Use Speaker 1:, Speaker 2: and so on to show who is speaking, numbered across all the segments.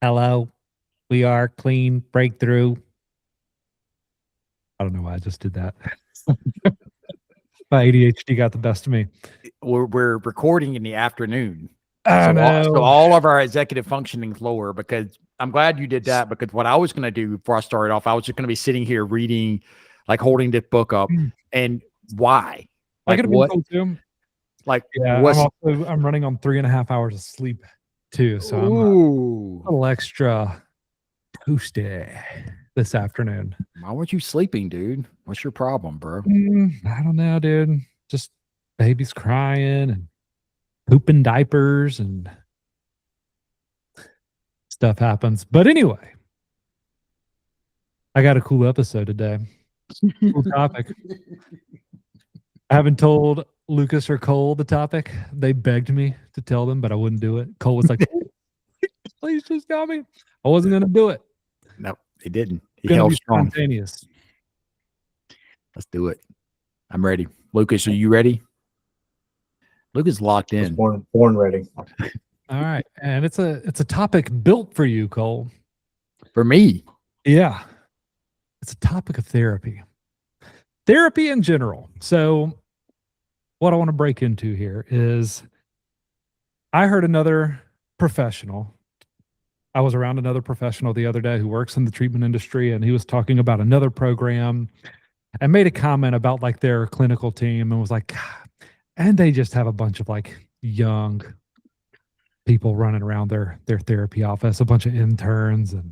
Speaker 1: Hello, we are clean breakthrough. I don't know why I just did that. My ADHD got the best of me.
Speaker 2: We're recording in the afternoon.
Speaker 1: I
Speaker 2: So
Speaker 1: know.
Speaker 2: all of our executive functioning's lower because I'm glad you did that because what I was going to do before I started off, I was just going to be sitting here reading, like holding this book up. And why?
Speaker 1: I
Speaker 2: Like
Speaker 1: could have been
Speaker 2: what?
Speaker 1: told too.
Speaker 2: Like
Speaker 1: Yeah,
Speaker 2: what's?
Speaker 1: I'm running on 3.5 hours of sleep too, so I'm a
Speaker 2: Ooh.
Speaker 1: little extra toasty this afternoon.
Speaker 2: Why weren't you sleeping, dude? What's your problem, bro?
Speaker 1: I don't know, dude. Just babies crying and pooping diapers and stuff happens. But anyway, I got a cool episode today. Cool topic. I haven't told Lucas or Cole the topic. They begged me to tell them, but I wouldn't do it. Cole was like, please just tell me. I wasn't going to do it.
Speaker 2: No, he didn't. He
Speaker 1: Going to
Speaker 2: held
Speaker 1: be
Speaker 2: strong.
Speaker 1: spontaneous.
Speaker 2: Let's do it. I'm ready. Lucas, are you ready? Lucas locked in.
Speaker 3: Born ready.
Speaker 1: All right. And it's a topic built for you, Cole.
Speaker 2: For me.
Speaker 1: Yeah. It's a topic of therapy. Therapy in general. So what I want to break into here is I heard another professional. I was around another professional the other day who works in the treatment industry, and he was talking about another program and made a comment about like their clinical team and was like, "God," and they just have a bunch of like young people running around their therapy office, a bunch of interns, and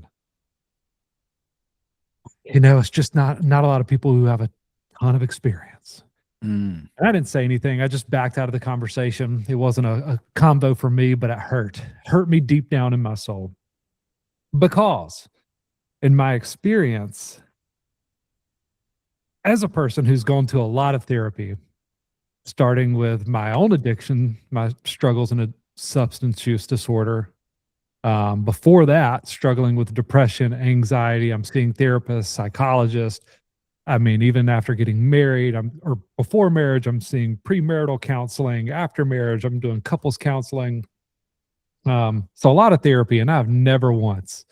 Speaker 1: it's just not a lot of people who have a ton of experience. And I didn't say anything. I just backed out of the conversation. It wasn't a combo for me, but it hurt me deep down in my soul. Because in my experience, as a person who's gone to a lot of therapy, starting with my own addiction, my struggles in a substance use disorder, before that, struggling with depression, anxiety, I'm seeing therapists, psychologists. I mean, even after getting married, or before marriage, I'm seeing premarital counseling. After marriage, I'm doing couples counseling. So a lot of therapy, and I've never once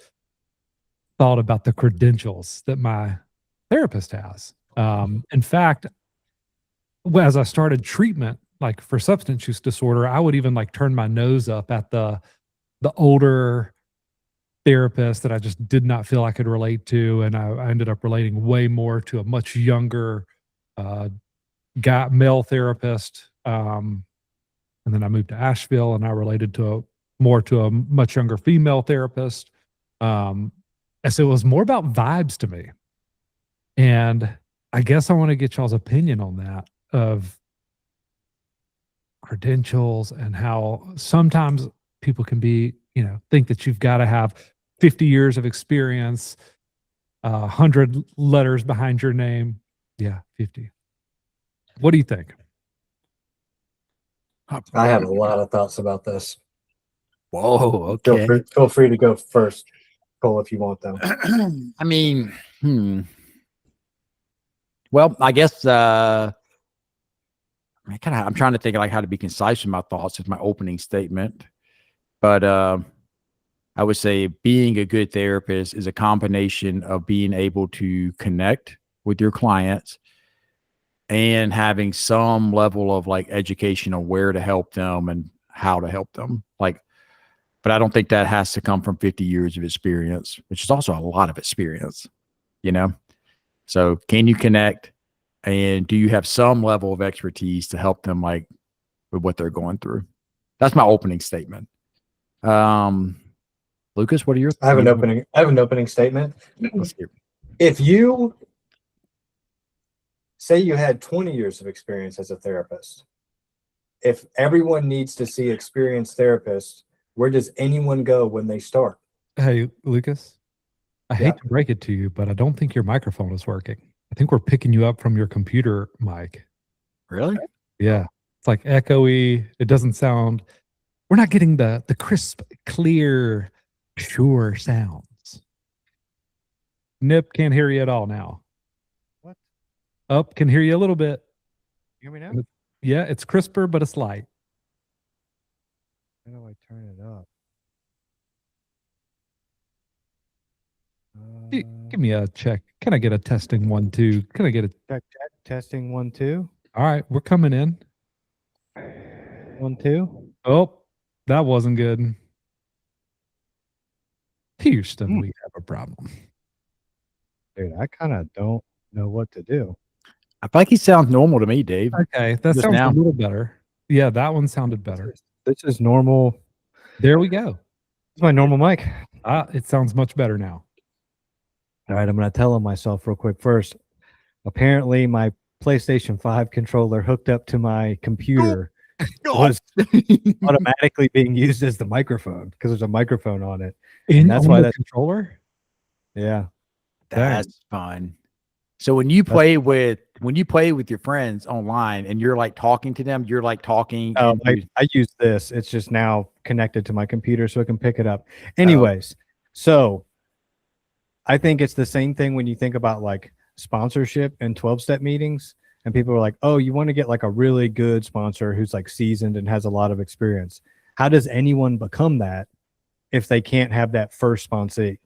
Speaker 1: thought about the credentials that my therapist has. In fact, as I started treatment, like for substance use disorder, I would even like turn my nose up at the older therapist that I just did not feel I could relate to, and I ended up relating way more to a much younger uh, male therapist. And then I moved to Asheville, and I related more to a much younger female therapist. And so it was more about vibes to me. And I guess I want to get y'all's opinion on that of credentials and how sometimes people can be, think that you've got to have 50 years of experience, 100 letters behind your name. Yeah, 50. What do you think?
Speaker 3: I have a lot of thoughts about this.
Speaker 2: Whoa, okay.
Speaker 3: Feel free to go first, Cole, if you want them.
Speaker 2: I mean, well, I guess I'm trying to think like how to be concise in my thoughts as my opening statement. But I would say being a good therapist is a combination of being able to connect with your clients and having some level of like education on where to help them and how to help them. But I don't think that has to come from 50 years of experience, which is also a lot of experience, So can you connect, and do you have some level of expertise to help them like with what they're going through? That's my opening statement. Lucas, what are your
Speaker 3: I have an opening statement. If you say you had 20 years of experience as a therapist, if everyone needs to see experienced therapists, where does anyone go when they start?
Speaker 1: Hey, Lucas, I hate to break it to you, but I don't think your microphone is working. I think we're picking you up from your computer mic.
Speaker 2: Really?
Speaker 1: Yeah. It's like echoey. It doesn't sound, we're not getting the crisp, clear, sure sounds. Nip can't hear you at all now.
Speaker 2: What?
Speaker 1: Up, can hear you a little bit.
Speaker 2: You hear me now?
Speaker 1: Yeah, it's crisper, but it's light.
Speaker 2: How do I turn it up?
Speaker 1: Give me a check. Can I get a testing 1, 2? Can I get a?
Speaker 4: Check, testing 1, 2.
Speaker 1: All right, we're coming in.
Speaker 4: 1, 2.
Speaker 1: Oh, that wasn't good. Houston, we have a problem.
Speaker 4: Dude, I kind of don't know what to do.
Speaker 2: I feel like he sounds normal to me, Dave.
Speaker 1: Okay, that
Speaker 2: Just
Speaker 1: sounds
Speaker 2: now.
Speaker 1: a little better. Yeah, that one sounded better.
Speaker 4: This is normal.
Speaker 1: There we go.
Speaker 4: It's my normal mic.
Speaker 1: It sounds much better now.
Speaker 4: All right, I'm going to tell myself real quick first. Apparently, my PlayStation 5 controller hooked up to my computer was automatically being used as the microphone because there's a microphone on it.
Speaker 1: And
Speaker 4: that's
Speaker 1: on
Speaker 4: why
Speaker 1: the
Speaker 4: that
Speaker 1: controller.
Speaker 4: Yeah.
Speaker 2: That's fun. So when you play with your friends online and you're like talking to them, you're like talking.
Speaker 4: Oh, I use this. It's just now connected to my computer so it can pick it up. Anyways, so I think it's the same thing when you think about like sponsorship and 12-step meetings, and people are like, oh, you want to get like a really good sponsor who's like seasoned and has a lot of experience. How does anyone become that if they can't have that first sponsee?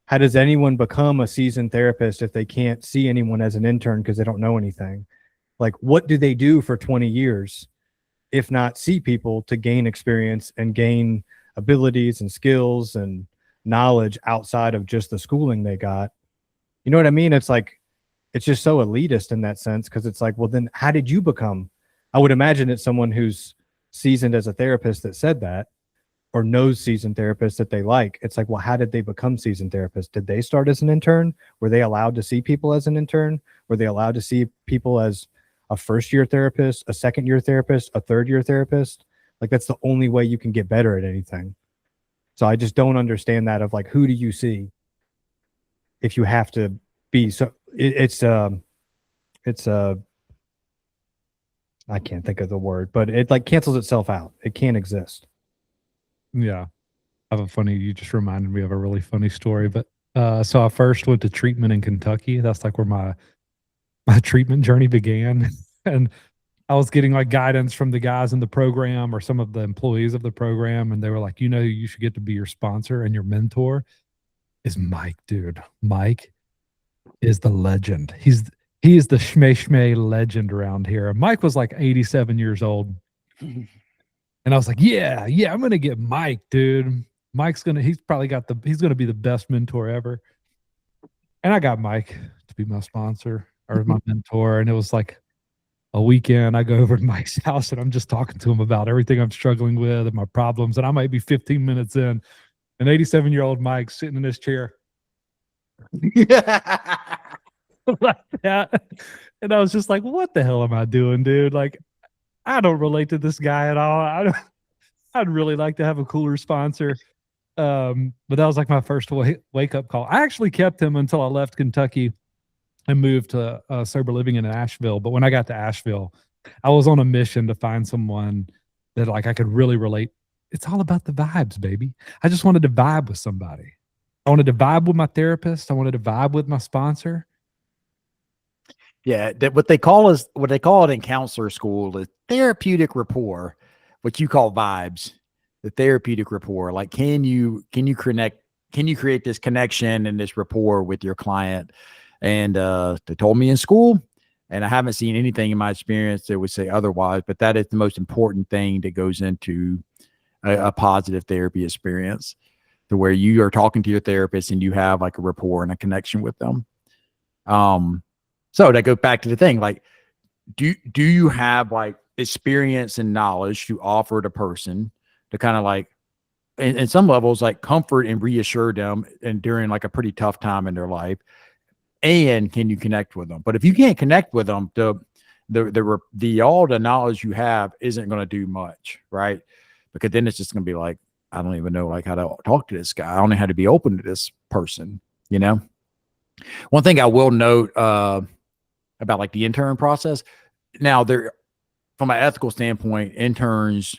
Speaker 4: How does anyone become a seasoned therapist if they can't see anyone as an intern because they don't know anything? Like, what do they do for 20 years if not see people to gain experience and gain abilities and skills and knowledge outside of just the schooling they got? You know what I mean? It's like, it's just so elitist in that sense, because it's like, well, then how did you become? I would imagine it's someone who's seasoned as a therapist that said that, or knows seasoned therapists that they like. It's like, well, how did they become seasoned therapists? Did they start as an intern? Were they allowed to see people as an intern? Were they allowed to see people as a first-year therapist, a second-year therapist, a third-year therapist? Like, that's the only way you can get better at anything. So I just don't understand that of like, who do you see if you have to be so I can't think of the word, but it like cancels itself out. It can't exist.
Speaker 1: Yeah. You just reminded me of a really funny story. But so I first went to treatment in Kentucky. That's like where my treatment journey began. And I was getting like guidance from the guys in the program or some of the employees of the program. And they were like, you should get to be your sponsor, and your mentor is Mike, dude. Mike is the legend. He is the shmei legend around here. Mike was like 87 years old. And I was like, yeah, I'm going to get Mike, dude. He's going to be the best mentor ever. And I got Mike to be my sponsor or my mentor. And it was like a weekend. I go over to Mike's house and I'm just talking to him about everything I'm struggling with and my problems. And I might be 15 minutes in, an 87-year-old Mike sitting in his chair like that. And I was just like, what the hell am I doing, dude? Like, I don't relate to this guy at all. I'd really like to have a cooler sponsor. But that was like my first wake up call. I actually kept him until I left Kentucky and moved to sober living in Asheville. But when I got to Asheville, I was on a mission to find someone that like I could really relate. It's all about the vibes, baby. I just wanted to vibe with somebody. I wanted to vibe with my therapist. I wanted to vibe with my sponsor.
Speaker 2: Yeah, what they call it in counselor school is therapeutic rapport, what you call vibes. The therapeutic rapport, like can you create this connection and this rapport with your client? And they told me in school, and I haven't seen anything in my experience that would say otherwise, but that is the most important thing that goes into a positive therapy experience, to where you are talking to your therapist and you have like a rapport and a connection with them. So that goes back to the thing, like, do you have like experience and knowledge to offer the person to kind of like, in some levels, like comfort and reassure them and during like a pretty tough time in their life? And can you connect with them? But if you can't connect with them, the all the knowledge you have isn't going to do much, right? Because then it's just going to be like, I don't even know like how to talk to this guy. I don't know how to be open to this person, you know? One thing I will note about like the intern process. Now, from an ethical standpoint, interns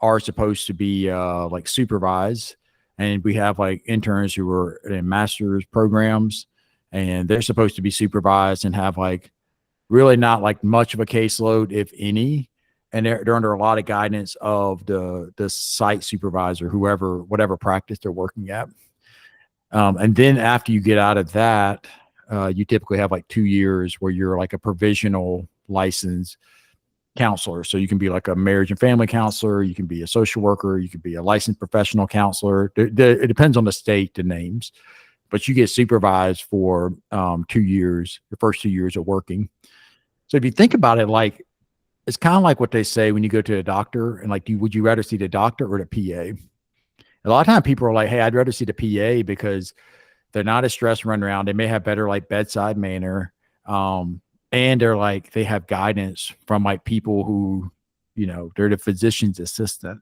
Speaker 2: are supposed to be like supervised, and we have like interns who are in master's programs, and they're supposed to be supervised and have like really not like much of a caseload, if any, and they're under a lot of guidance of the site supervisor, whatever practice they're working at. And then after you get out of that, you typically have like 2 years where you're like a provisional licensed counselor. So you can be like a marriage and family counselor, you can be a social worker, you could be a licensed professional counselor. It depends on the state, the names, but you get supervised for 2 years, the first 2 years of working. So if you think about it, like it's kind of like what they say when you go to a doctor and like, would you rather see the doctor or the PA? A lot of times people are like, hey, I'd rather see the PA because they're not as stressed running around. They may have better like bedside manner. And they're like, they have guidance from like people who, you know, they're the physician's assistant,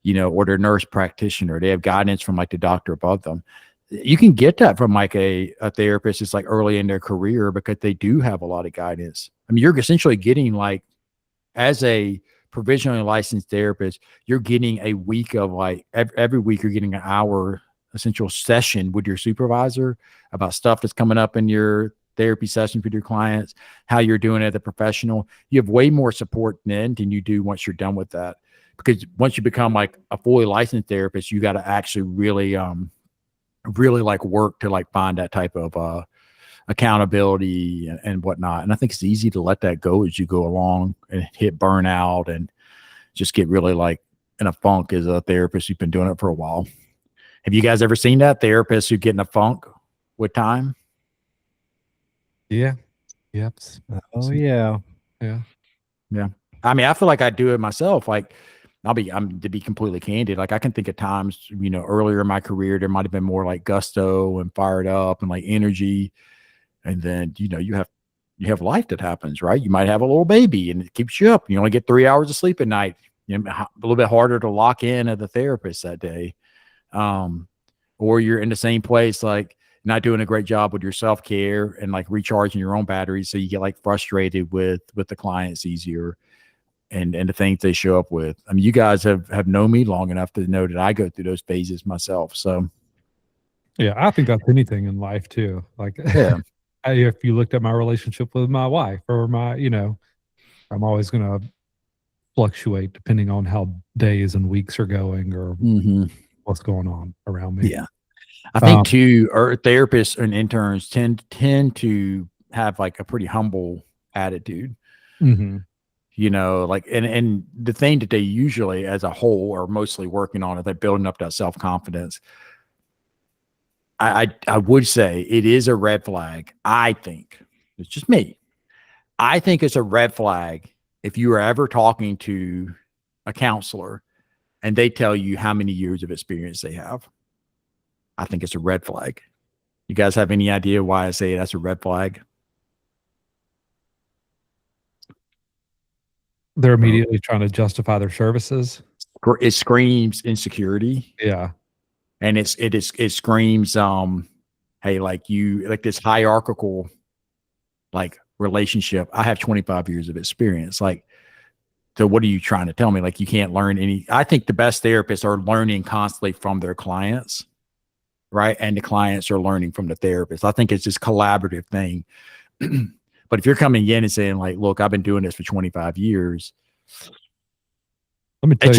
Speaker 2: you know, or their nurse practitioner. They have guidance from like the doctor above them. You can get that from like a therapist that's like early in their career because they do have a lot of guidance. I mean, you're essentially getting like, as a provisionally licensed therapist, you're getting a week of like every week you're getting an hour essential session with your supervisor about stuff that's coming up in your therapy sessions with your clients, how you're doing it as a professional. You have way more support then than you do once you're done with that. Because once you become like a fully licensed therapist, you got to actually really like work to like find that type of accountability and whatnot. And I think it's easy to let that go as you go along and hit burnout and just get really like in a funk as a therapist. You've been doing it for a while. Have you guys ever seen that, therapists who get in a funk with time?
Speaker 1: Yeah. Yep.
Speaker 4: Oh yeah.
Speaker 1: Yeah.
Speaker 2: Yeah. I mean, I feel like I do it myself. Like I'm to be completely candid. Like I can think of times, you know, earlier in my career, there might've been more like gusto and fired up and like energy. And then, you know, you have life that happens, right? You might have a little baby and it keeps you up. You only get 3 hours of sleep at night. You know, a little bit harder to lock in at the therapist that day. Or you're in the same place, like not doing a great job with your self-care and like recharging your own batteries. So you get like frustrated with the clients easier and the things they show up with. I mean, you guys have known me long enough to know that I go through those phases myself. So
Speaker 1: Yeah. I think that's anything in life too. Like,
Speaker 2: yeah.
Speaker 1: if you looked at my relationship with my wife or my, you know, I'm always going to fluctuate depending on how days and weeks are going or what's going on around me.
Speaker 2: Yeah. I think too, our therapists and interns tend to have like a pretty humble attitude. You know, like, and the thing that they usually as a whole are mostly working on is they're building up that self-confidence. I would say it is a red flag. I think it's just me. I think it's a red flag if you are ever talking to a counselor and they tell you how many years of experience they have. I think it's a red flag. You guys have any idea why I say that's a red flag?
Speaker 1: They're immediately trying to justify their services.
Speaker 2: It screams insecurity.
Speaker 1: Yeah.
Speaker 2: And it screams, hey, like you, like this hierarchical, like relationship. I have 25 years of experience. Like, so what are you trying to tell me? Like, you can't learn any. I think the best therapists are learning constantly from their clients, right? And the clients are learning from the therapist. I think it's this collaborative thing. But if you're coming in and saying like, look, I've been doing this for 25 years.
Speaker 1: Let me tell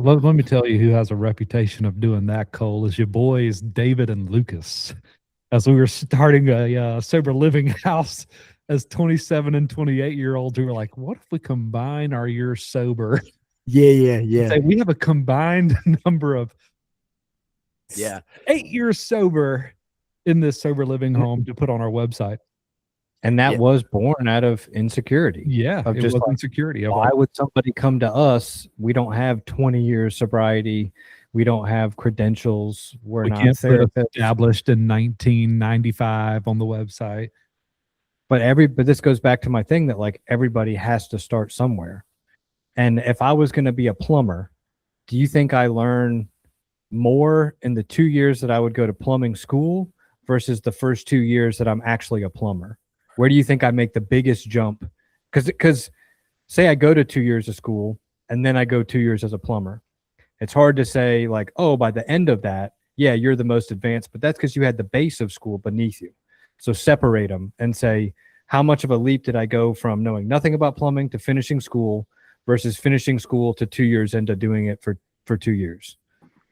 Speaker 1: let me tell you who has a reputation of doing that, Cole, is your boys, David and Lucas. As we were starting a sober living house as 27 and 28-year-olds, we were like, what if we combine our years sober?
Speaker 2: Yeah.
Speaker 1: We have a combined number of 8 years sober in this sober living home to put on our website.
Speaker 4: And that was born out of insecurity.
Speaker 1: Yeah,
Speaker 4: of
Speaker 1: it
Speaker 4: just
Speaker 1: was
Speaker 4: like,
Speaker 1: insecurity.
Speaker 4: Why would somebody come to us? We don't have 20 years sobriety. We don't have credentials. We're not therapists.
Speaker 1: Established in 1995 on the website.
Speaker 4: But this goes back to my thing that like everybody has to start somewhere. And if I was going to be a plumber, do you think I learn more in the 2 years that I would go to plumbing school versus the first 2 years that I'm actually a plumber? Where do you think I make the biggest jump? Because say I go to 2 years of school and then I go 2 years as a plumber. It's hard to say like, oh, by the end of that, yeah, you're the most advanced, but that's because you had the base of school beneath you. So separate them and say, how much of a leap did I go from knowing nothing about plumbing to finishing school versus finishing school to 2 years into doing it for 2 years?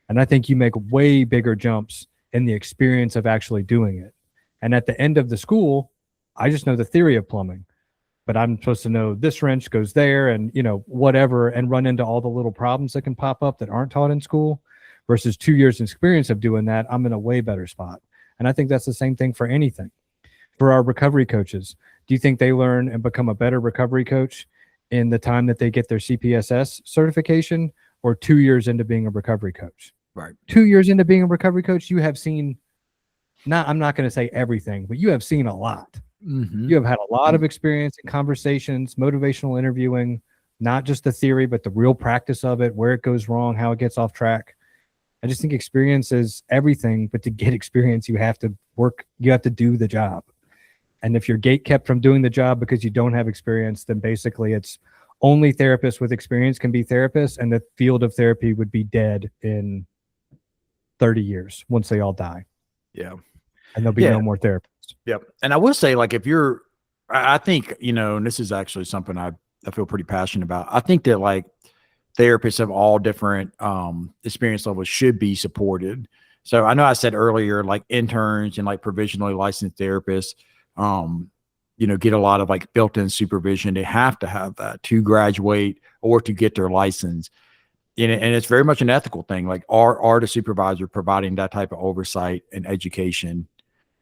Speaker 4: And I think you make way bigger jumps in the experience of actually doing it. And at the end of the school, I just know the theory of plumbing, but I'm supposed to know this wrench goes there and, you know, whatever, and run into all the little problems that can pop up that aren't taught in school. Versus 2 years experience of doing that, I'm in a way better spot. And I think that's the same thing for anything. For our recovery coaches, do you think they learn and become a better recovery coach in the time that they get their CPSS certification, or 2 years into being a recovery coach?
Speaker 2: Right.
Speaker 4: 2 years into being a recovery coach, you have seen, I'm not going to say everything, but you have seen a lot.
Speaker 2: Mm-hmm.
Speaker 4: You have had a lot of experience in conversations, motivational interviewing, not just the theory, but the real practice of it, where it goes wrong, how it gets off track. I just think experience is everything, but to get experience, you have to work, you have to do the job. And if you're gate kept from doing the job because you don't have experience, then basically it's only therapists with experience can be therapists, and the field of therapy would be dead in 30 years once they all die.
Speaker 2: Yeah.
Speaker 4: And there'll be no more therapists.
Speaker 2: Yep. And I will say, like, if you're, I think, you know, and this is actually something I feel pretty passionate about. I think that, like, therapists of all different experience levels should be supported. So I know I said earlier, like, interns and like provisionally licensed therapists, you know, get a lot of like built-in supervision. They have to have that to graduate or to get their license. And it's very much an ethical thing. Like, are the supervisor providing that type of oversight and education?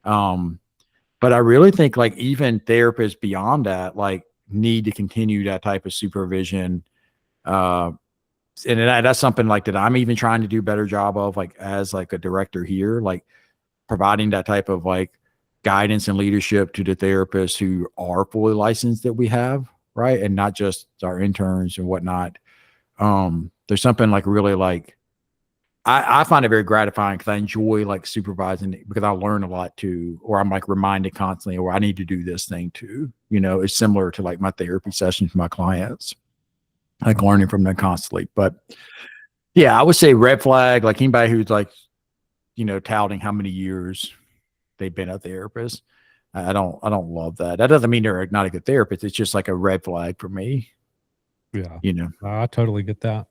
Speaker 2: But I really think, like, even therapists beyond that, like, need to continue that type of supervision. And that's something like that I'm even trying to do a better job of, like, as like a director here, like providing that type of like guidance and leadership to the therapists who are fully licensed that we have, right? And not just our interns and whatnot. There's something like really like, I find it very gratifying because I enjoy like supervising, because I learn a lot too, or I'm like reminded constantly, or I need to do this thing too. You know, it's similar to like my therapy sessions with my clients, like learning from them constantly. But yeah, I would say red flag, like anybody who's like, you know, touting how many years they've been a therapist. I don't love that. That doesn't mean they're not a good therapist. It's just like a red flag for me.
Speaker 1: Yeah.
Speaker 2: You know,
Speaker 1: I totally get that.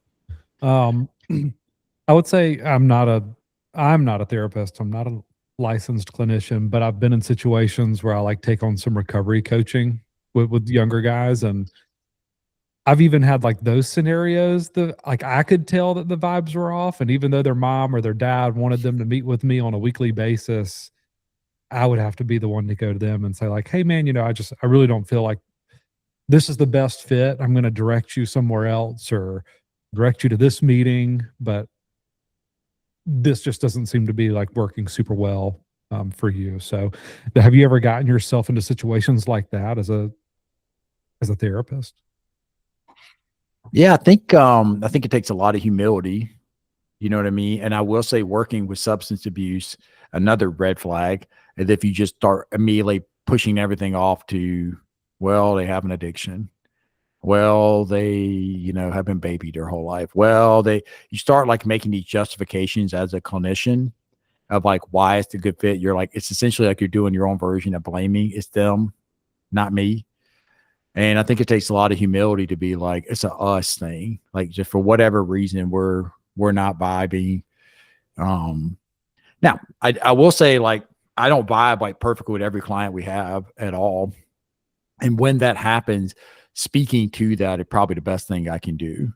Speaker 1: I would say I'm not a therapist. I'm not a licensed clinician, but I've been in situations where I like take on some recovery coaching with younger guys. And I've even had like those scenarios that like I could tell that the vibes were off. And even though their mom or their dad wanted them to meet with me on a weekly basis, I would have to be the one to go to them and say like, hey man, you know, I really don't feel like this is the best fit. I'm going to direct you somewhere else or direct you to this meeting, but this just doesn't seem to be like working super well for you. So have you ever gotten yourself into situations like that as a therapist?
Speaker 2: yeah, I think it takes a lot of humility. You know what I mean? And I will say, working with substance abuse, another red flag is if you just start immediately pushing everything off to, well, they have an addiction. Well, they, you know, have been babied their whole life. Well, you start like making these justifications as a clinician of like why it's a good fit. You're like, it's essentially like you're doing your own version of blaming. It's them, not me. And I think it takes a lot of humility to be like, it's a us thing. Like, just for whatever reason, we're not vibing. Now I will say, like, I don't vibe like perfectly with every client we have at all. And when that happens, speaking to that is probably the best thing I can do.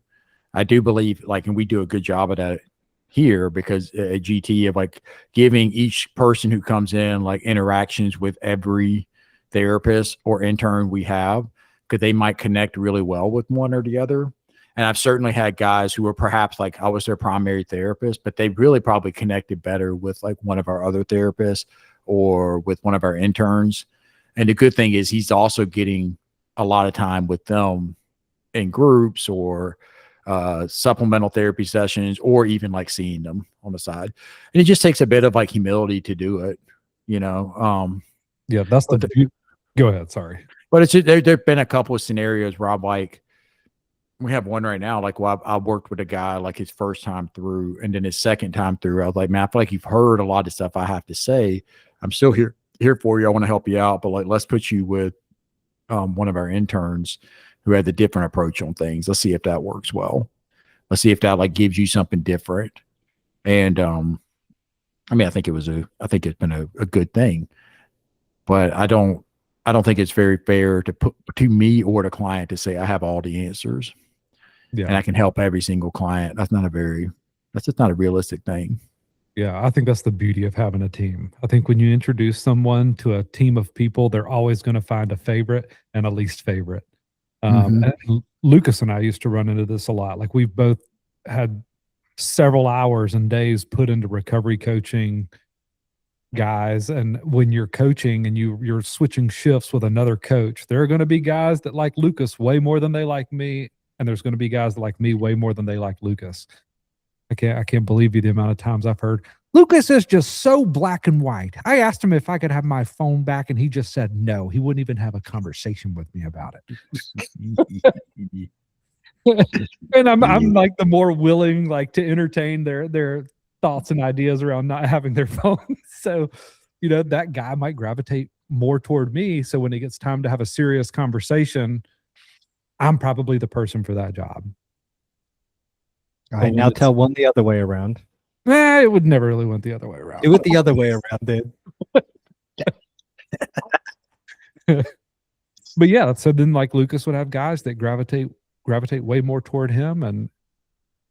Speaker 2: I do believe, like, and we do a good job of that here, because at GT, of like giving each person who comes in like interactions with every therapist or intern we have, because they might connect really well with one or the other. And I've certainly had guys who were perhaps like I was their primary therapist, but they really probably connected better with like one of our other therapists or with one of our interns. And the good thing is he's also getting a lot of time with them in groups or supplemental therapy sessions, or even like seeing them on the side. And it just takes a bit of like humility to do it, you know?
Speaker 1: Yeah, that's go ahead. Sorry.
Speaker 2: But it's just, there've been a couple of scenarios where I'm like, we have one right now. Like, well, I worked with a guy like his first time through, and then his second time through, I was like, man, I feel like you've heard a lot of stuff I have to say. I'm still here for you. I want to help you out, but like, let's put you with one of our interns who had the different approach on things. Let's see if that works well. Let's see if that like gives you something different. And I mean, I think it's been a good thing, but I don't think it's very fair to put to me or the client to say I have all the answers and
Speaker 1: Yeah.
Speaker 2: I can help every single client. That's just not a realistic thing.
Speaker 1: Yeah. I think that's the beauty of having a team. I think when you introduce someone to a team of people, they're always going to find a favorite and a least favorite.
Speaker 2: Mhm.
Speaker 1: And Lucas and I used to run into this a lot. Like we've both had several hours and days put into recovery coaching guys. And when you're coaching and you're switching shifts with another coach, there are going to be guys that like Lucas way more than they like me. And there's going to be guys that like me way more than they like Lucas. I can't believe you the amount of times I've heard Lucas is just so black and white. I asked him if I could have my phone back and he just said no. He wouldn't even have a conversation with me about it. And I'm like the more willing like to entertain their thoughts and ideas around not having their phone. So, that guy might gravitate more toward me. So when it gets time to have a serious conversation, I'm probably the person for that job.
Speaker 4: All right, now tell one the other way around.
Speaker 1: It would never really went the other way around.
Speaker 4: Do it the other way around, dude.
Speaker 1: But yeah, so then like Lucas would have guys that gravitate way more toward him, and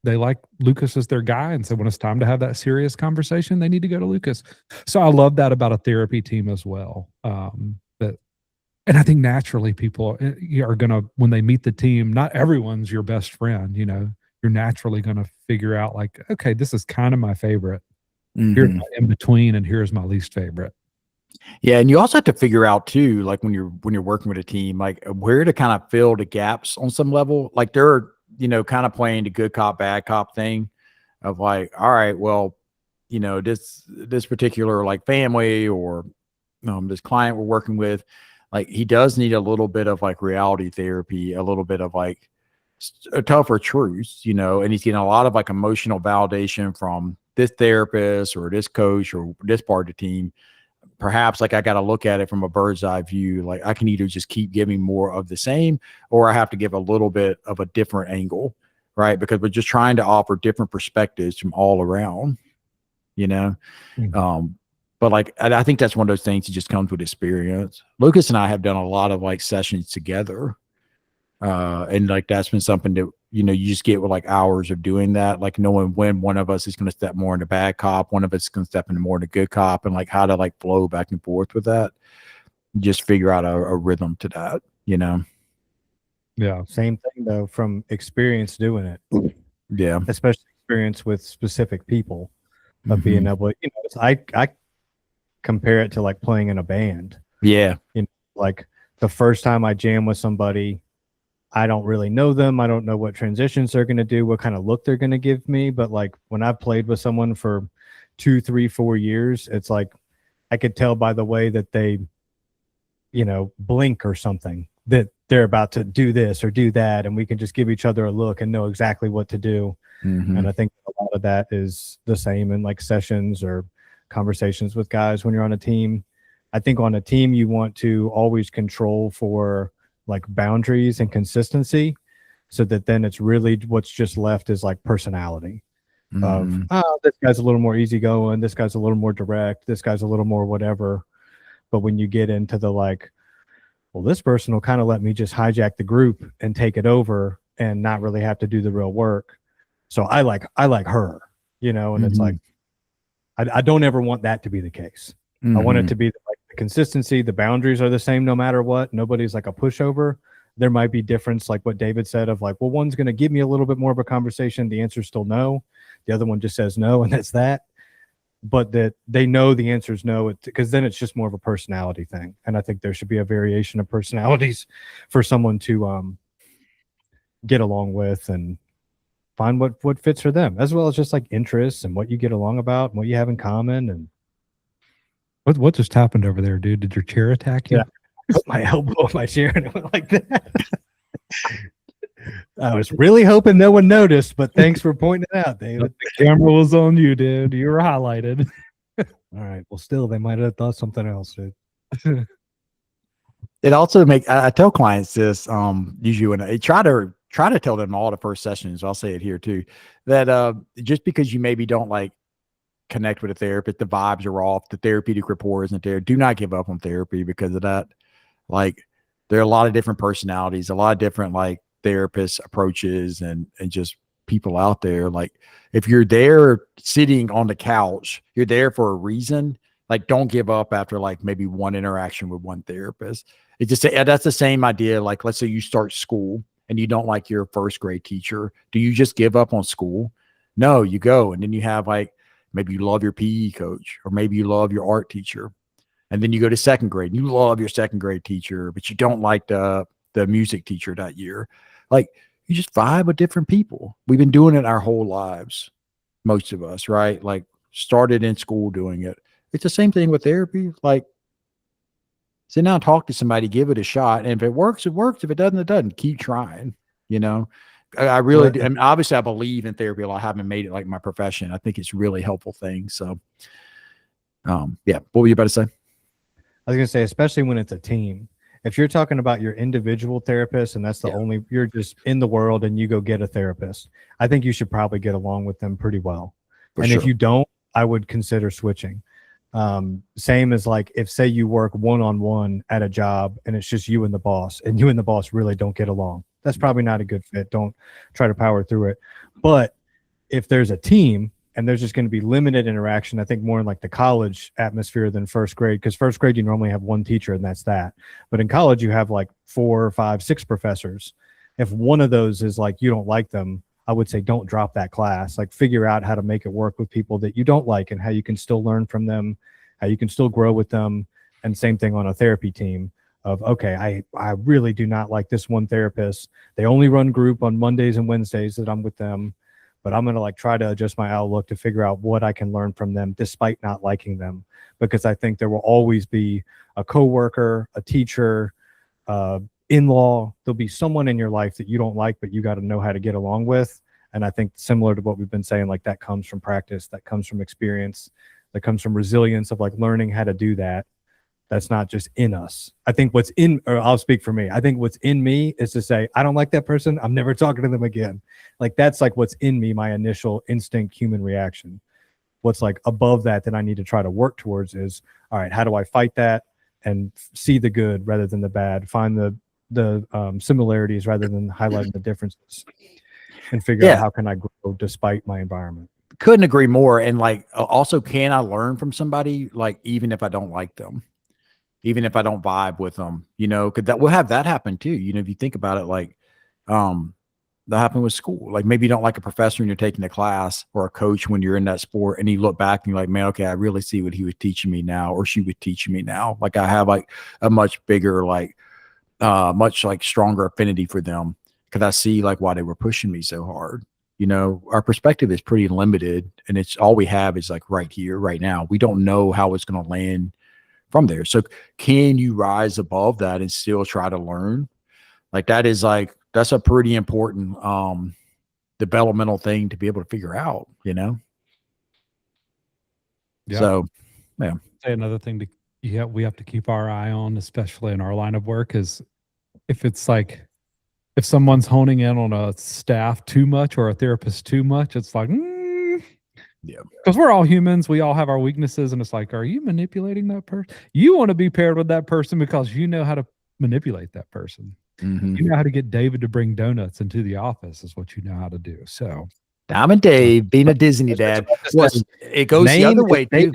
Speaker 1: they like Lucas as their guy. And so when it's time to have that serious conversation, they need to go to Lucas. So I love that about a therapy team as well. And I think naturally people are going to, when they meet the team, not everyone's your best friend, you're naturally going to figure out like, okay, this is kind of my favorite. Here's my in between, and here's my least favorite.
Speaker 2: Yeah, and you also have to figure out too, like when you're working with a team, like where to kind of fill the gaps on some level. Like they're, kind of playing the good cop, bad cop thing of like, all right, well, this particular like family or this client we're working with, like he does need a little bit of like reality therapy, a little bit of like a tougher truths, and he's getting a lot of like emotional validation from this therapist or this coach or this part of the team. Perhaps like I got to look at it from a bird's eye view. Like I can either just keep giving more of the same, or I have to give a little bit of a different angle, right? Because we're just trying to offer different perspectives from all around, But like, I think that's one of those things that just comes with experience. Lucas and I have done a lot of like sessions together. And like, that's been something that, you just get with like hours of doing that, like knowing when one of us is going to step more into bad cop, one of us is going to step into more into good cop, and like how to like flow back and forth with that. Just figure out a rhythm to that,
Speaker 1: Yeah.
Speaker 4: Same thing though, from experience doing it.
Speaker 2: Yeah.
Speaker 4: Especially experience with specific people of being able to, I compare it to like playing in a band.
Speaker 2: Yeah.
Speaker 4: Like the first time I jam with somebody, I don't really know them. I don't know what transitions they're going to do, what kind of look they're going to give me. But like when I've played with someone for 2, 3, 4 years, it's like I could tell by the way that they, blink or something that they're about to do this or do that. And we can just give each other a look and know exactly what to do. And I think a lot of that is the same in like sessions or conversations with guys when you're on a team. I think on a team, you want to always control for like boundaries and consistency, so that then it's really what's just left is like personality of, this guy's a little more easygoing, this guy's a little more direct, this guy's a little more whatever. But when you get into the like, well, this person will kind of let me just hijack the group and take it over and not really have to do the real work. So I like her, and it's like, I don't ever want that to be the case. I want it to be like the consistency, the boundaries are the same no matter what. Nobody's like a pushover. There might be difference, like what David said of like, well, one's going to give me a little bit more of a conversation. The answer's still no. The other one just says no, and that's that. But that they know the answer is no, because then it's just more of a personality thing. And I think there should be a variation of personalities for someone to get along with and find what fits for them, as well as just like interests and what you get along about and what you have in common. And
Speaker 1: what just happened over there, dude? Did your chair attack you?
Speaker 4: Yeah. I put my elbow on my chair and it went like that. I was really hoping no one noticed, but thanks for pointing it out, David.
Speaker 1: The camera was on you, dude. You were highlighted.
Speaker 4: All right. Well, still, they might have thought something else, dude.
Speaker 2: It also I tell clients this, usually when I try to tell them all the first sessions, I'll say it here too, that just because you maybe don't like connect with a therapist, the vibes are off, the therapeutic rapport isn't there. Do not give up on therapy because of that. Like, there are a lot of different personalities, a lot of different like therapist approaches and just people out there. Like, if you're there sitting on the couch, you're there for a reason. Like, don't give up after like maybe one interaction with one therapist. It's just, that's the same idea. Like, let's say you start school and you don't like your first grade teacher. Do you just give up on school? No, you go. And then you have like, maybe you love your PE coach, or maybe you love your art teacher. And then you go to second grade and you love your second grade teacher, but you don't like the music teacher that year. Like, you just vibe with different people. We've been doing it our whole lives. Most of us, right? Like, started in school doing it. It's the same thing with therapy. Like, sit down, talk to somebody, give it a shot. And if it works, it works. If it doesn't, it doesn't. Keep trying, you know? I really do. I mean, obviously I believe in therapy a lot. I haven't made it like my profession. I think it's a really helpful thing. So, yeah. What were you about to say?
Speaker 4: I was going to say, especially when it's a team. If you're talking about your individual therapist and that's the only, you're just in the world and you go get a therapist, I think you should probably get along with them pretty well. And if you don't, I would consider switching. Same as like, if say you work one-on-one at a job and it's just you and the boss really don't get along, that's probably not a good fit. Don't try to power through it. But if there's a team and there's just going to be limited interaction, I think more in like the college atmosphere than first grade, because first grade, you normally have one teacher and that's that. But in college, you have like 4, 5, 6 professors. If one of those is like, you don't like them, I would say don't drop that class. Like, figure out how to make it work with people that you don't like and how you can still learn from them, how you can still grow with them. And same thing on a therapy team of, okay, I really do not like this one therapist. They only run group on Mondays and Wednesdays that I'm with them, but I'm going to like try to adjust my outlook to figure out what I can learn from them despite not liking them. Because I think there will always be a coworker, a teacher, in-law, there'll be someone in your life that you don't like, but you got to know how to get along with. And I think similar to what we've been saying, like, that comes from practice, that comes from experience, that comes from resilience of like learning how to do that. That's not just in us. I think what's in, or I'll speak for me, I think what's in me is to say, I don't like that person, I'm never talking to them again. Like, that's like what's in me, my initial instinct human reaction. What's like above that I need to try to work towards is, all right, how do I fight that and see the good rather than the bad, find the similarities rather than highlighting the differences, and figure out how can I grow despite my environment.
Speaker 2: Couldn't agree more. And like, also, can I learn from somebody, like, even if I don't like them, even if I don't vibe with them, you know, because that will have that happen too. You know, if you think about it, like, that happened with school. Like, maybe you don't like a professor when you're taking a class, or a coach when you're in that sport, and you look back and you're like, man, okay, I really see what he was teaching me now, or she was teaching me now. Like, I have like a much bigger, like, much like stronger affinity for them, because I see like why they were pushing me so hard. You know, our perspective is pretty limited, and it's all we have is like right here, right now. We don't know how it's going to land from there. So can you rise above that and still try to learn? Like, that's a pretty important developmental thing to be able to figure out, you know?
Speaker 1: Yeah.
Speaker 2: So, yeah.
Speaker 1: Say another thing we have to keep our eye on, especially in our line of work, is if it's like, if someone's honing in on a staff too much or a therapist too much, it's like,
Speaker 2: yeah,
Speaker 1: because we're all humans, we all have our weaknesses, and it's like, are you manipulating that person? You want to be paired with that person because you know how to manipulate that person.
Speaker 2: Mm-hmm.
Speaker 1: You know how to get David to bring donuts into the office is what you know how to do. So,
Speaker 2: Diamond Dave being a Disney dad, it goes the other way too.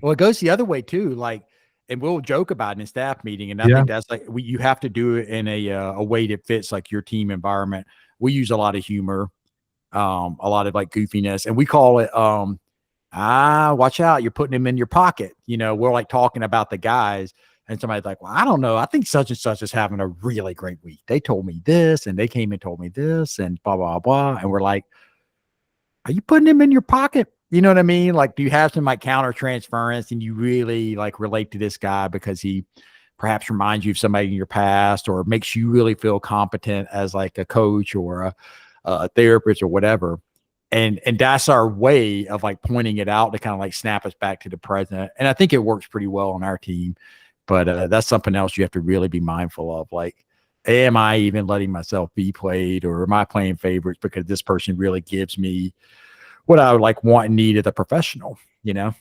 Speaker 2: Well, it goes the other way too. Like, and we'll joke about it in staff meeting, and I think that's like, you have to do it in a way that fits like your team environment. We use a lot of humor, a lot of like goofiness, and we call it watch out, you're putting him in your pocket. You know, we're like talking about the guys, and somebody's like, well, I don't know, I think such and such is having a really great week. They told me this, and they came and told me this, and blah blah blah, and we're like, are you putting him in your pocket? You know what I mean? Like, do you have some like countertransference, and you really like relate to this guy because he perhaps reminds you of somebody in your past, or makes you really feel competent as like a coach or a therapist or whatever. And that's our way of like pointing it out to kind of like snap us back to the present. And I think it works pretty well on our team, but that's something else you have to really be mindful of. Like, am I even letting myself be played, or am I playing favorites because this person really gives me what I would like want and need as a professional, you know?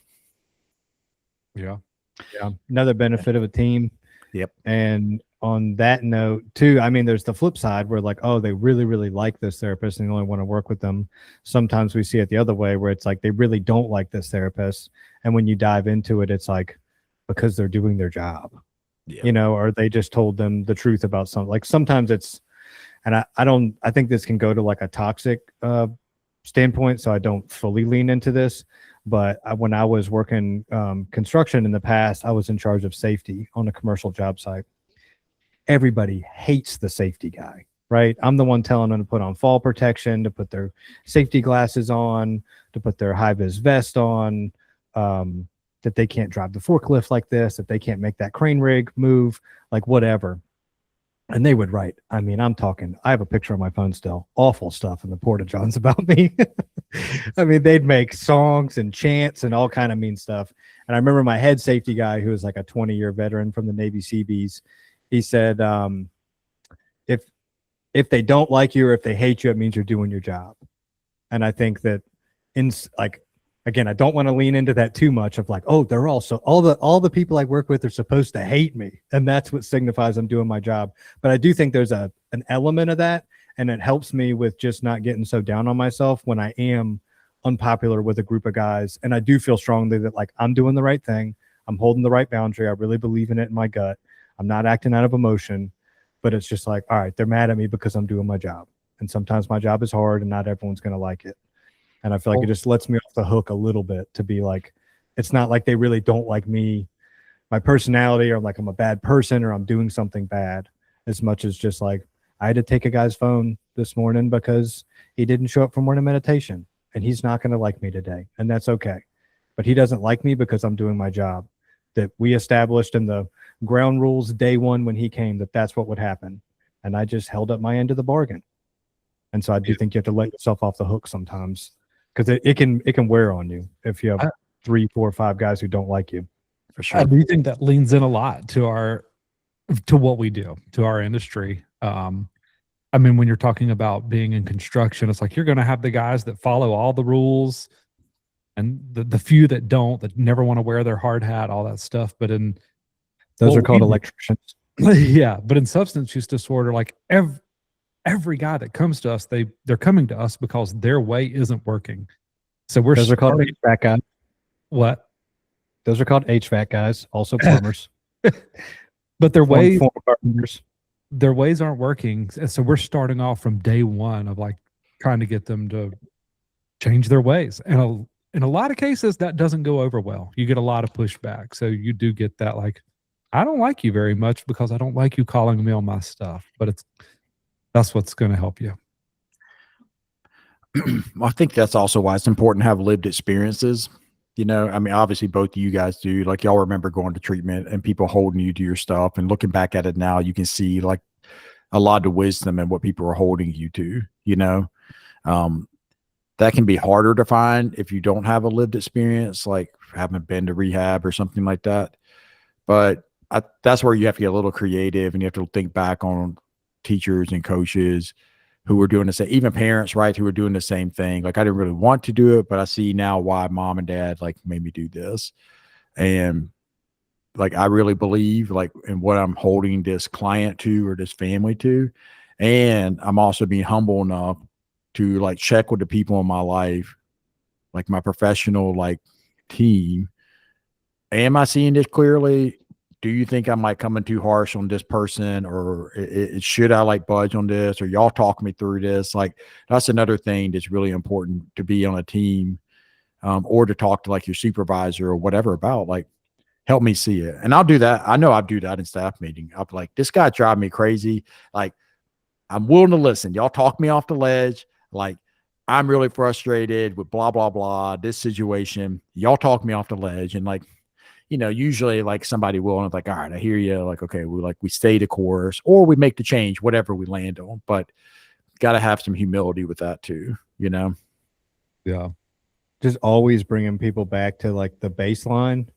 Speaker 1: Yeah.
Speaker 4: Yeah. Another benefit of a team.
Speaker 2: Yep.
Speaker 4: And on that note, too, I mean, there's the flip side where like, oh, they really, really like this therapist and they only want to work with them. Sometimes we see it the other way where it's like they really don't like this therapist. And when you dive into it, it's like because they're doing their job,
Speaker 2: Yeah.
Speaker 4: you know, or they just told them the truth about something. Like sometimes it's, and I think this can go to like a toxic standpoint. So I don't fully lean into this. But when I was working construction in the past, I was in charge of safety on a commercial job site. Everybody hates the safety guy, right? I'm the one telling them to put on fall protection, to put their safety glasses on, to put their high vis vest on, that they can't drive the forklift like this, that they can't make that crane rig move, like whatever. And they would write, I mean, I'm talking, I have a picture on my phone still, awful stuff in the Porta-Johns about me. I mean, they'd make songs and chants and all kind of mean stuff. And I remember my head safety guy, who was like a 20-year veteran from the Navy Seabees, he said, if they don't like you or if they hate you, it means you're doing your job. And I think that again, I don't want to lean into that too much of like, oh, they're also all the people I work with are supposed to hate me. And that's what signifies I'm doing my job. But I do think there's an element of that. And it helps me with just not getting so down on myself when I am unpopular with a group of guys. And I do feel strongly that like I'm doing the right thing. I'm holding the right boundary. I really believe in it in my gut. I'm not acting out of emotion, but it's just like, all right, they're mad at me because I'm doing my job. And sometimes my job is hard and not everyone's going to like it. And I feel like it just lets me off the hook a little bit to be like, it's not like they really don't like me, my personality, or like I'm a bad person or I'm doing something bad, as much as just like I had to take a guy's phone this morning because he didn't show up for morning meditation and he's not going to like me today. And that's okay. But he doesn't like me because I'm doing my job that we established in the ground rules day one when he came, that's what would happen. And I just held up my end of the bargain. And so I do think you have to let yourself off the hook sometimes, because it can wear on you if you have 3, 4, 5 guys who don't like you.
Speaker 2: For sure.
Speaker 1: I do think that leans in a lot to what we do, to our industry. I mean, when you're talking about being in construction, it's like you're going to have the guys that follow all the rules and the few that don't, that never want to wear their hard hat, all that stuff. But
Speaker 4: Those are called electricians.
Speaker 1: Yeah. But in substance use disorder, like every guy that comes to us, they're coming to us because their way isn't working. So
Speaker 4: those are called HVAC guys.
Speaker 1: What?
Speaker 4: Those are called HVAC guys, also plumbers.
Speaker 1: But their ways
Speaker 4: carpenters.
Speaker 1: Aren't working. And so we're starting off from day one of like trying to get them to change their ways. And in a lot of cases, that doesn't go over well. You get a lot of pushback. So you do get that, like, I don't like you very much because I don't like you calling me on my stuff. But that's what's going to help you.
Speaker 2: I think that's also why it's important to have lived experiences. You know, I mean, obviously both of you guys do. Like, y'all remember going to treatment and people holding you to your stuff, and looking back at it now, you can see like a lot of wisdom and what people are holding you to, you know. That can be harder to find if you don't have a lived experience, like haven't been to rehab or something like that. But that's where you have to get a little creative, and you have to think back on teachers and coaches who were doing the same, even parents, right, who were doing the same thing. Like, I didn't really want to do it, but I see now why mom and dad like made me do this. And like, I really believe like in what I'm holding this client to or this family to. And I'm also being humble enough to like check with the people in my life, like my professional like team. Am I seeing this clearly? Do you think I might come in too harsh on this person, or should I like budge on this, or y'all talk me through this? Like, that's another thing that's really important to be on a team, or to talk to like your supervisor or whatever about, like, help me see it. And I'll do that. I know I do that in staff meeting. I'll be like, this guy drive me crazy. Like, I'm willing to listen. Y'all talk me off the ledge. Like, I'm really frustrated with blah, blah, blah, this situation. Y'all talk me off the ledge. And like, you know, usually like somebody will, and it's like, all right, I hear you. Like, okay, we stay the course, or we make the change, whatever we land on. But got to have some humility with that too, you know?
Speaker 1: Yeah.
Speaker 4: Just always bringing people back to like the baseline.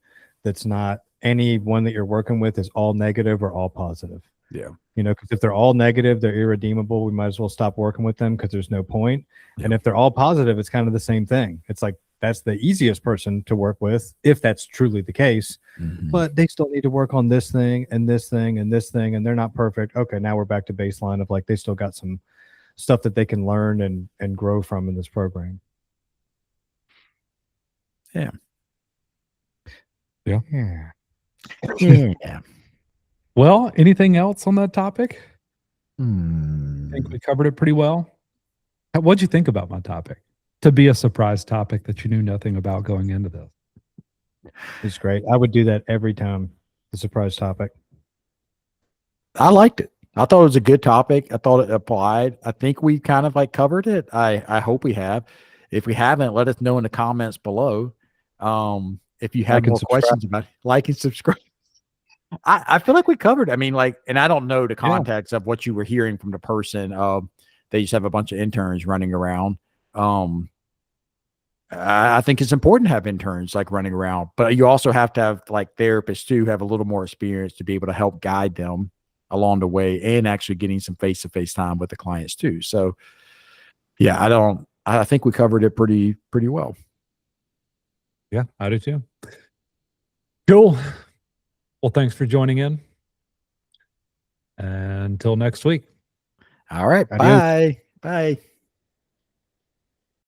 Speaker 4: That's not anyone that you're working with is all negative or all positive.
Speaker 2: Yeah.
Speaker 4: Because if they're all negative, they're irredeemable. We might as well stop working with them because there's no point.
Speaker 2: Yeah.
Speaker 4: And if they're all positive, it's kind of the same thing. It's like that's the easiest person to work with if that's truly the case.
Speaker 2: Mhm.
Speaker 4: But they still need to work on this thing and this thing and this thing, and they're not perfect. Okay, now we're back to baseline of like they still got some stuff that they can learn and grow from in this program.
Speaker 2: Yeah.
Speaker 1: Yeah.
Speaker 4: Yeah.
Speaker 2: Yeah.
Speaker 1: Well, anything else on that topic? I
Speaker 2: Hmm.
Speaker 1: think we covered it pretty well. What'd you think about my topic? To be a surprise topic that you knew nothing about going into this.
Speaker 4: It's great. I would do that every time. The surprise topic.
Speaker 2: I liked it. I thought it was a good topic. I thought it applied. I think we kind of like covered it. I hope we have. If we haven't, let us know in the comments below. If you have
Speaker 4: Like and
Speaker 2: more
Speaker 4: subscribe.
Speaker 2: questions about it, like and subscribe. I feel like we covered. I mean, like, and I don't know the
Speaker 1: Yeah.
Speaker 2: context of what you were hearing from the person. They just have a bunch of interns running around. I think it's important to have interns like running around, but you also have to have like therapists too, have a little more experience to be able to help guide them along the way and actually getting some face-to-face time with the clients too. So yeah, I think we covered it pretty well.
Speaker 1: Yeah, I do too. Cool. Well, thanks for joining in. Until next week.
Speaker 2: All right.
Speaker 4: Adios.
Speaker 2: Bye. Bye.